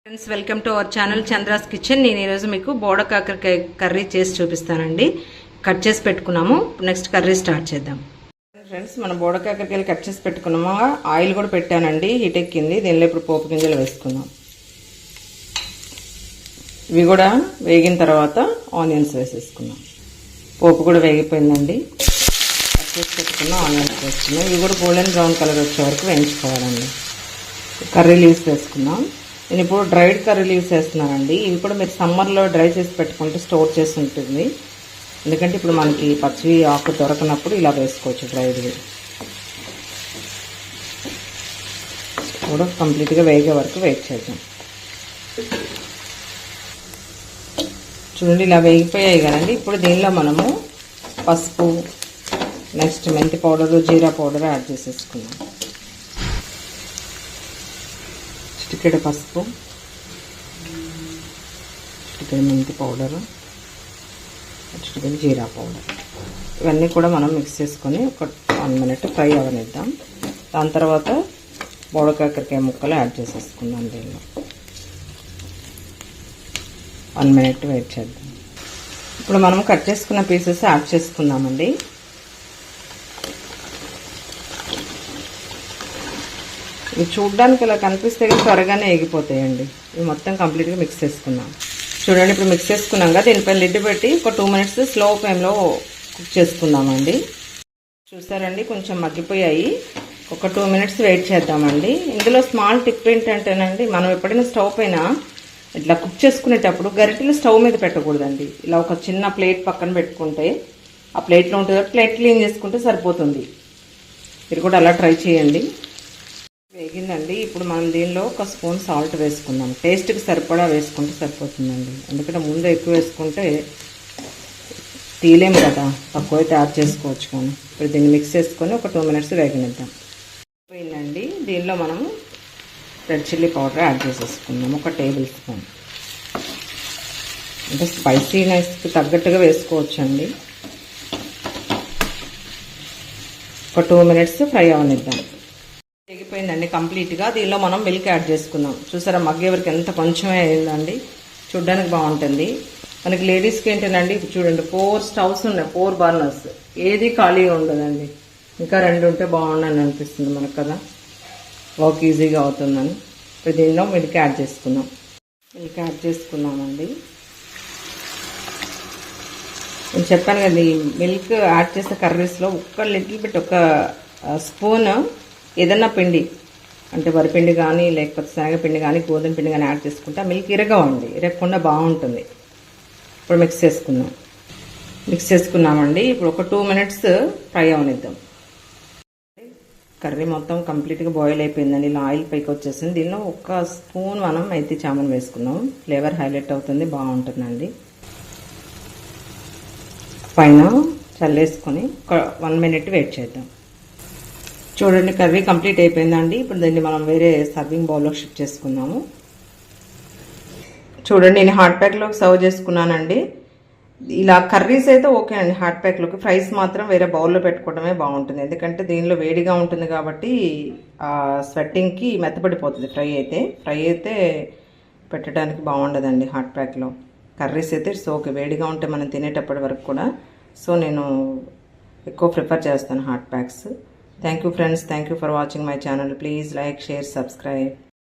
Friends welcome to our channel Chandra's kitchen. నేను ఈరోజు మీకు బోడ కాకరకాయ కర్రీ చేసి చూపిస్తానండి. కట్ చేసి పెట్టుకున్నాము. నెక్స్ట్ కర్రీ స్టార్ట్ చేద్దాం. ఫ్రెండ్స్ మన బోడ కాకరకాయలు కట్ చేసి పెట్టుకున్నాము. ఆయిల్ కూడా పెట్టానండి, హీట్ ఎక్కింది. దీనిలో ఇప్పుడు పోపు గింజలు వేసుకుందాం. ఇవి కూడా వేగిన తర్వాత ఆనియన్స్ వేసేసుకున్నాం. పోపు కూడా వేగిపోయిందండి. కట్ చేసి పెట్టుకున్న ఆనియన్స్ వేసుకున్నాం. ఇవి కూడా గోల్డెన్ బ్రౌన్ కలర్ వచ్చే వరకు వేయించుకోవాలండి. కర్రీ లీవ్స్ వేసుకున్నాం. నేను ఇప్పుడు డ్రైడ్ కర్రీ లీవ్స్ వేస్తున్నానండి. ఇవి కూడా మీరు సమ్మర్లో డ్రై చేసి పెట్టుకుంటే స్టోర్ చేసి ఉంటుంది. ఎందుకంటే ఇప్పుడు మనకి పచ్చివి ఆకు దొరకనప్పుడు ఇలా వేసుకోవచ్చు డ్రైడ్వి. కూడా కంప్లీట్గా వేగే వరకు వెయిట్ చేద్దాం. చూడండి ఇలా వేగిపోయాయి కదండి. ఇప్పుడు దీనిలో మనము పసుపు, నెక్స్ట్ మెంతి పౌడరు, జీరా పౌడర్ యాడ్ చేసేసుకున్నాం. చిటికెడు పసుపు, చిటికెడు మెంతి పౌడరు, చిటికెడు జీరా పౌడర్, ఇవన్నీ కూడా మనం మిక్స్ చేసుకొని ఒక 1 minute ఫ్రై అవనిద్దాం. దాని తర్వాత బోడ కాకరకాయ ముక్కలు యాడ్ చేసేసుకుందాం. దీనిలో 1 minute వెయిట్ చేద్దాం. ఇప్పుడు మనం కట్ చేసుకున్న పీసెస్ యాడ్ చేసుకుందామండి. ఇవి చూడడానికి ఇలా కనిపిస్తే కానీ త్వరగానే ఎగిపోతాయండి. ఇవి మొత్తం కంప్లీట్గా మిక్స్ చేసుకున్నాం. చూడండి ఇప్పుడు మిక్స్ చేసుకున్నాం కదా, దీనిపైన లిడ్ పెట్టి ఒక 2 minutes స్లో ఫ్లేమ్లో కుక్ చేసుకుందామండి. చూసారండి కొంచెం మగ్గిపోయాయి. ఒక 2 minutes వెయిట్ చేద్దామండి. ఇందులో స్మాల్ టిప్ ఏంటంటేనండి, మనం ఎప్పుడైనా స్టవ్ పైన ఇట్లా కుక్ చేసుకునేటప్పుడు గరిటెలు స్టవ్ మీద పెట్టకూడదండి. ఇలా ఒక చిన్న ప్లేట్ పక్కన పెట్టుకుంటే ఆ ప్లేట్లో ఉంటుంది, ప్లేట్ క్లీన్ చేసుకుంటే సరిపోతుంది. మీరు కూడా అలా ట్రై చేయండి. వేగిందండి. ఇప్పుడు మనం దీనిలో ఒక స్పూన్ సాల్ట్ వేసుకుందాం. టేస్ట్కి సరిపడా వేసుకుంటే సరిపోతుందండి. ఎందుకంటే ముందు ఎక్కువ వేసుకుంటే తీలేము కదా, తక్కువైతే యాడ్ చేసుకోవచ్చు. కానీ ఇప్పుడు దీన్ని మిక్స్ చేసుకొని ఒక 2 minutes వేగనిద్దాం. పోయిందండి. దీనిలో మనము రెడ్ చిల్లీ పౌడర్ యాడ్ చేసేసుకుందాం. ఒక టేబుల్ స్పూన్. అంటే స్పైసీనెస్కి తగ్గట్టుగా వేసుకోవచ్చండి. ఒక 2 minutes ఫ్రై అవనిద్దాం. వేగిపోయిందండి కంప్లీట్గా. దీనిలో మనం మిల్క్ యాడ్ చేసుకుందాం. చూసారా మగ్గే వరకు ఎంత కొంచెమే అయిందండి. చూడ్డానికి బాగుంటుంది. మనకి లేడీస్కి ఏంటండి, చూడండి 4 స్టవ్స్ ఉన్నాయి, 4 బర్నర్స్, ఏది ఖాళీగా ఉండదండి. ఇంకా 2 ఉంటే బాగుండని అనిపిస్తుంది మనకు కదా, వర్క్ ఈజీగా అవుతుందని. ఇప్పుడు దీనిలో మిల్క్ యాడ్ చేసుకుందాం. మిల్క్ యాడ్ చేసుకున్నామండి. నేను చెప్పాను కదా, ఈ మిల్క్ యాడ్ చేసే కర్రీస్లో ఒక్క లిటిల్ బిట్, ఒక స్పూన్ ఏదన్నా పిండి, అంటే వరిపిండి కానీ లేకపోతే శనగపిండి కానీ గోధుమ పిండి కానీ యాడ్ చేసుకుంటే మిల్క్ ఇరగవండి, ఇరగకుండా బాగుంటుంది. ఇప్పుడు మిక్స్ చేసుకున్నామండి. ఇప్పుడు ఒక 2 minutes ఫ్రై అవనిద్దాం. కర్రీ మొత్తం కంప్లీట్గా బాయిల్ అయిపోయిందండి. ఇలా ఆయిల్ పైకి వచ్చేసింది. దీనిలో ఒక స్పూన్ మనం మెంతి చామన్ వేసుకున్నాం. ఫ్లేవర్ హైలైట్ అవుతుంది, బాగుంటుందండి. పైన చల్లేసుకొని ఒక 1 minute వెయిట్ చేద్దాం. చూడండి కర్రీ కంప్లీట్ అయిపోయిందండి. ఇప్పుడు దీన్ని మనం వేరే సర్వింగ్ బౌల్లో షిఫ్ట్ చేసుకుందాము. చూడండి నేను హాట్ ప్యాక్లోకి సర్వ్ చేసుకున్నానండి. ఇలా కర్రీస్ అయితే ఓకే అండి హాట్ ప్యాక్లోకి, ఫ్రైస్ మాత్రం వేరే బౌల్లో పెట్టుకోవడమే బాగుంటుంది. ఎందుకంటే దీనిలో వేడిగా ఉంటుంది కాబట్టి స్వెట్టింగ్కి మెత్తపడిపోతుంది. ఫ్రై అయితే పెట్టడానికి బాగుండదండి హాట్ ప్యాక్లో. కర్రీస్ అయితే ఇట్స్ ఓకే, వేడిగా ఉంటే మనం తినేటప్పటి వరకు కూడా. సో నేను ఎక్కువ ప్రిఫర్ చేస్తాను hot packs. Thank you friends. Thank you for watching my channel. Please like, share, subscribe.